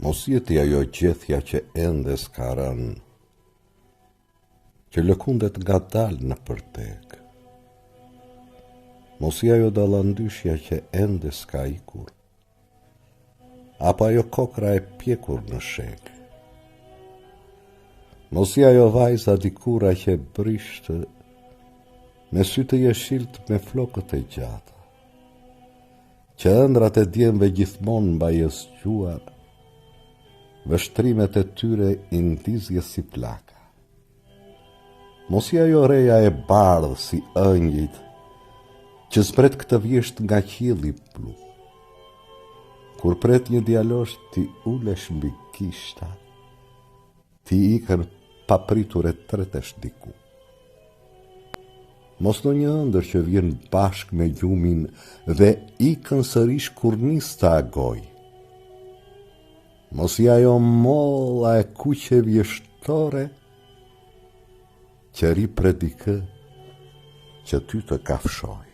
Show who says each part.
Speaker 1: Mos jeti ajo gjethja që ende s'ka rënë, që lëkundet nga dalë në përtek. Mos i ajo dallandyshja që ende s'ka ikur, apo ajo kokra e pjekur në shek. Mos i ajo vajza dikura që brishtë, me sytë jeshilt me flokët e gjata, që ëndrat e djemve gjithmonë mbajës gjuar, vështrimet e tyre i ndizje si plaka. Mos i ajo reja e bardhë si ëngjit, që zbret këtë vjesht nga qielli blu. Kur pret një djalosh ti ulesh mbi kishta, ti ikën papritur e tretesh diku. Mos në një ëndër që vjen bashk me gjumin dhe ikën sërish kur nis të agoj. Mos i ajo molla e kuqe vjeshtore që ri predikë që ty të kafshoj.